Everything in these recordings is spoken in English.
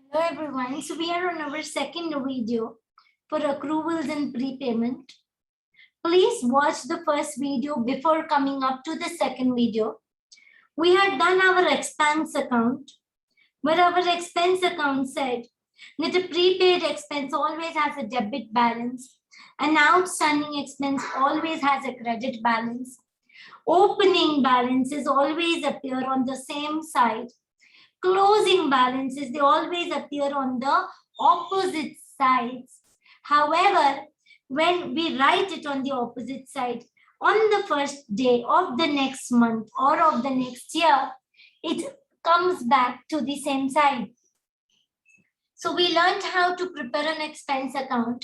Hello everyone, so we are on our second video for accruals and prepayment. Please watch the first video before coming up to the second video. We had done our expense account, where our expense account said that a prepaid expense always has a debit balance, an outstanding expense always has a credit balance, opening balances always appear on the same side, closing balances, they always appear on the opposite sides. However, when we write it on the opposite side, on the first day of the next month or of the next year, it comes back to the same side. So we learned how to prepare an expense account.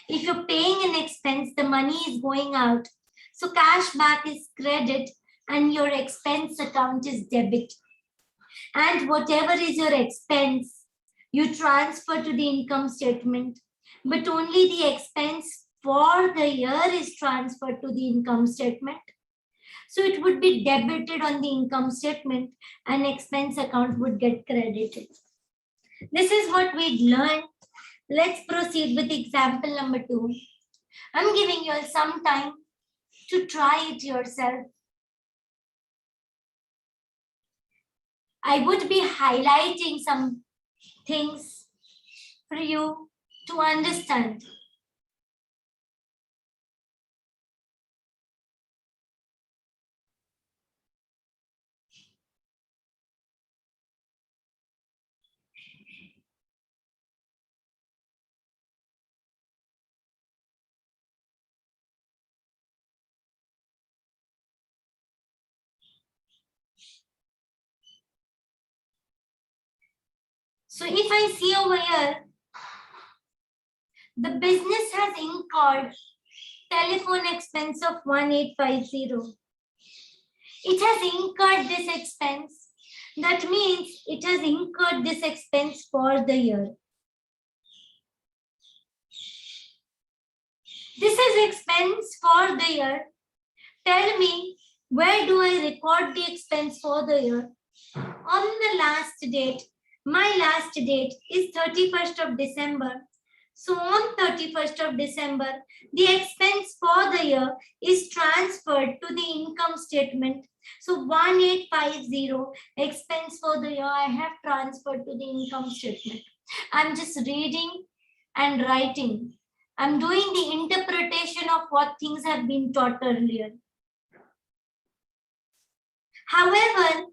If you're paying an expense, the money is going out. So cash back is credit and your expense account is debit. And whatever is your expense, you transfer to the income statement, but only the expense for the year is transferred to the income statement. So it would be debited on the income statement and expense account would get credited. This is what we learned. Let's proceed with example number 2. I'm giving you all some time to try it yourself. I would be highlighting some things for you to understand. So if I see over here, the business has incurred telephone expense of 1850. It has incurred this expense. That means it has incurred this expense for the year. This is expense for the year. Tell me, where do I record the expense for the year? On the last date, my last date is 31st of December. So on 31st of December, the expense for the year is transferred to the income statement. So 1850 expense for the year I have transferred to the income statement. I'm just reading and writing. I'm doing the interpretation of what things have been taught earlier. However,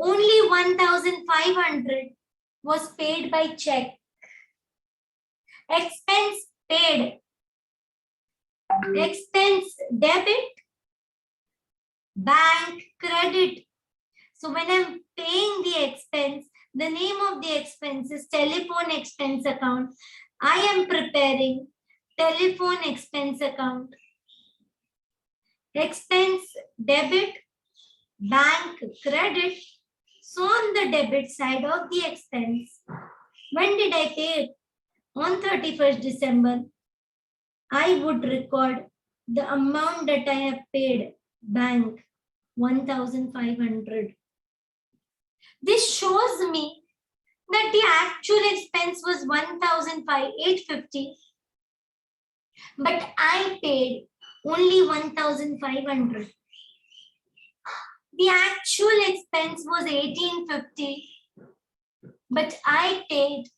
only 1,500 was paid by check. Expense paid. Expense debit. Bank credit. So when I'm paying the expense, the name of the expense is telephone expense account. I am preparing telephone expense account. Expense debit. Bank credit. So on the debit side of the expense, when did I pay it? On 31st December, I would record the amount that I have paid bank, 1,500. This shows me that the actual expense was 1,850, but I paid only 1,500. The actual expense was 1,850, but I paid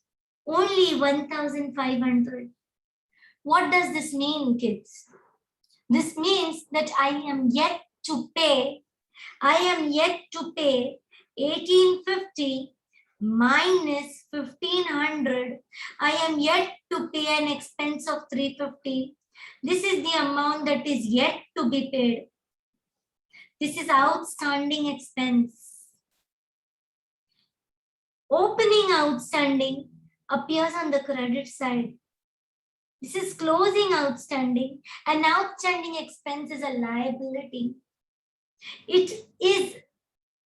only 1,500. What does this mean, kids? This means that I am yet to pay 1,850 minus 1,500. I am yet to pay an expense of 350. This is the amount that is yet to be paid. This is outstanding expense. Opening outstanding appears on the credit side. This is closing outstanding. An outstanding expense is a liability. It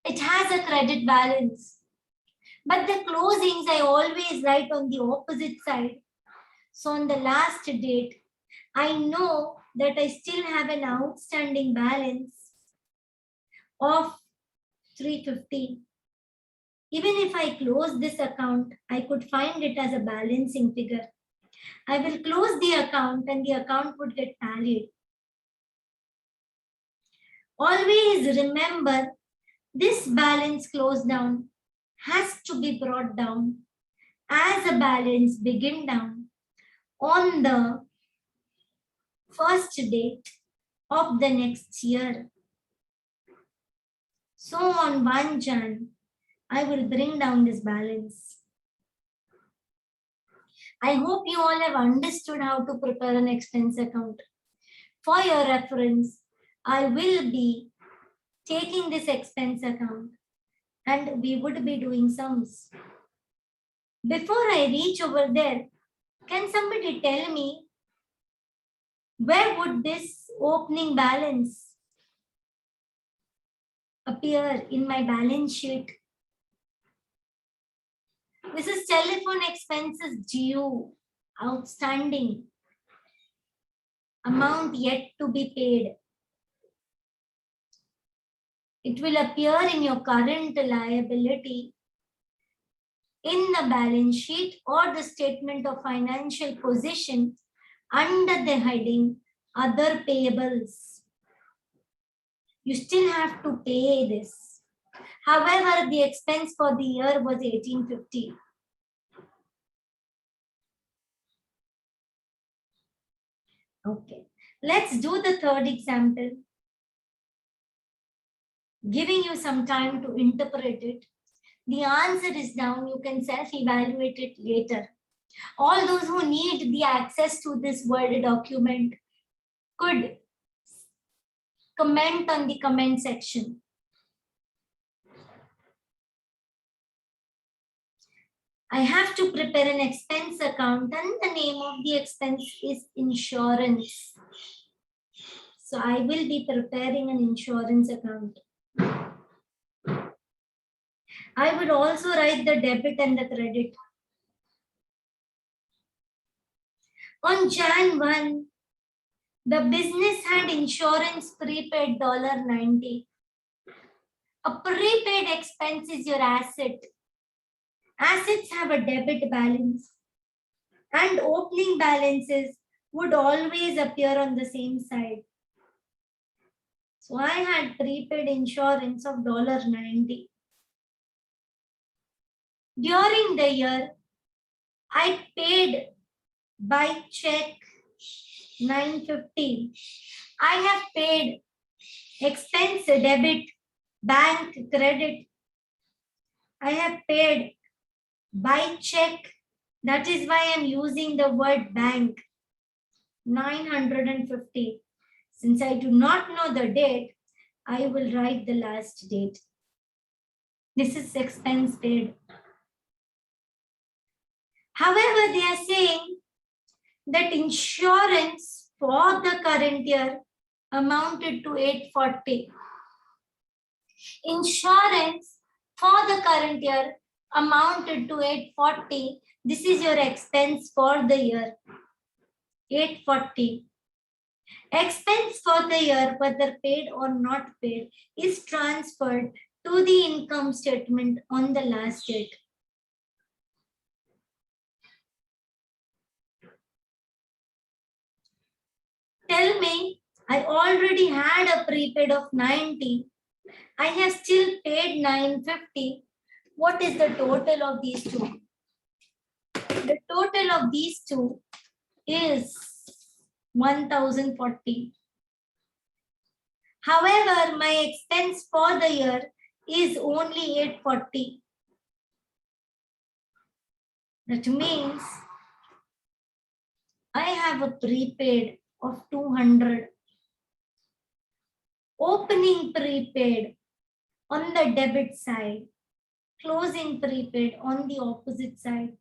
has a credit balance. But the closings I always write on the opposite side. So on the last date, I know that I still have an outstanding balance of 350. Even if I close this account, I could find it as a balancing figure. I will close the account and the account would get tallied. Always remember, this balance close down has to be brought down as a balance begin down on the first date of the next year. So on 1 Jan, I will bring down this balance. I hope you all have understood how to prepare an expense account. For your reference, I will be taking this expense account and we would be doing sums. Before I reach over there, can somebody tell me where would this opening balance appear in my balance sheet? This is telephone expenses due, outstanding, amount yet to be paid. It will appear in your current liability in the balance sheet or the statement of financial position under the heading Other Payables. You still have to pay this. However, the expense for the year was 1850. Okay, let's do the third example. Giving you some time to interpret it. The answer is down. You can self-evaluate it later. All those who need the access to this Word document could comment on the comment section. I have to prepare an expense account and the name of the expense is insurance. So I will be preparing an insurance account. I would also write the debit and the credit. On Jan 1, the business had insurance prepaid $90. A prepaid expense is your asset. Assets have a debit balance and opening balances would always appear on the same side. So I had prepaid insurance of $90. During the year, I paid by check $950. I have paid expense debit, bank credit. I have paid by check. That is why I'm using the word bank. 950. Since I do not know the date, I will write the last date. This is expense paid. However, they are saying that insurance for the current year amounted to $840. Insurance for the current year amounted to $840. This is your expense for the year. $840. Expense for the year, whether paid or not paid, is transferred to the income statement on the last date. Tell me, I already had a prepaid of 90. I have still paid 950. What is the total of these two? The total of these two is 1040. However, my expense for the year is only 840. That means I have a prepaid of 200. Opening prepaid on the debit side, closing prepaid on the opposite side.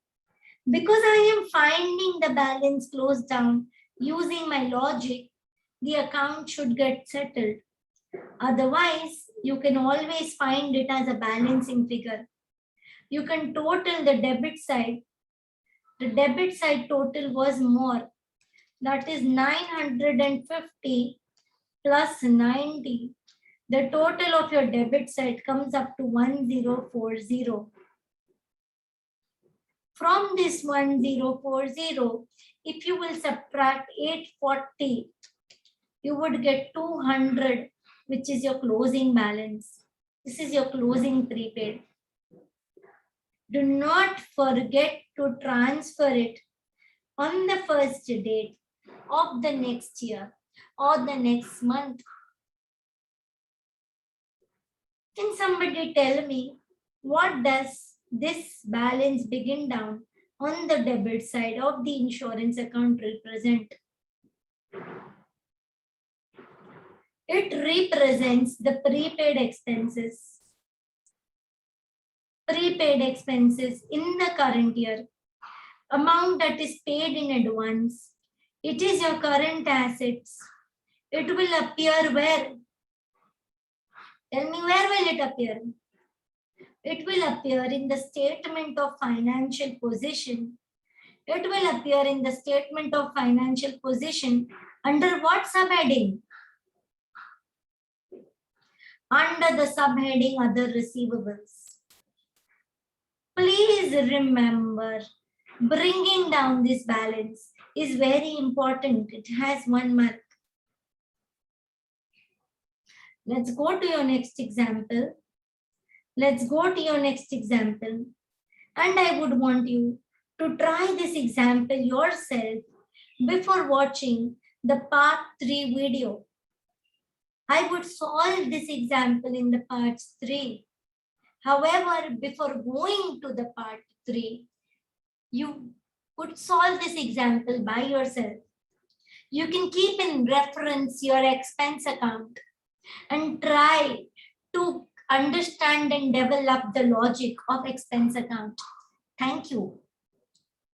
Because I am finding the balance closed down using my logic, the account should get settled. Otherwise, you can always find it as a balancing figure. You can total the debit side. The debit side total was more. That is 950 plus 90. the total of your debit side comes up to 1040. From this 1040, if you will subtract 840, you would get 200, which is your closing balance. This is your closing prepaid. Do not forget to transfer it on the first date of the next year or the next month. Can somebody tell me what does this balance begin down on the debit side of the insurance account represent? It represents the prepaid expenses. Prepaid expenses in the current year, amount that is paid in advance. It is your current assets. It will appear where? Tell me, where will it appear? It will appear in the statement of financial position. It will appear in the statement of financial position under what subheading? Under the subheading other receivables. Please remember, bringing down this balance is very important. It has 1 mark. Let's go to your next example. Let's go to your next example. And I would want you to try this example yourself before watching the part 3 video. I would solve this example in the part 3. However, before going to the part 3, you could solve this example by yourself. You can keep in reference your expense account and try to understand and develop the logic of expense account. Thank you.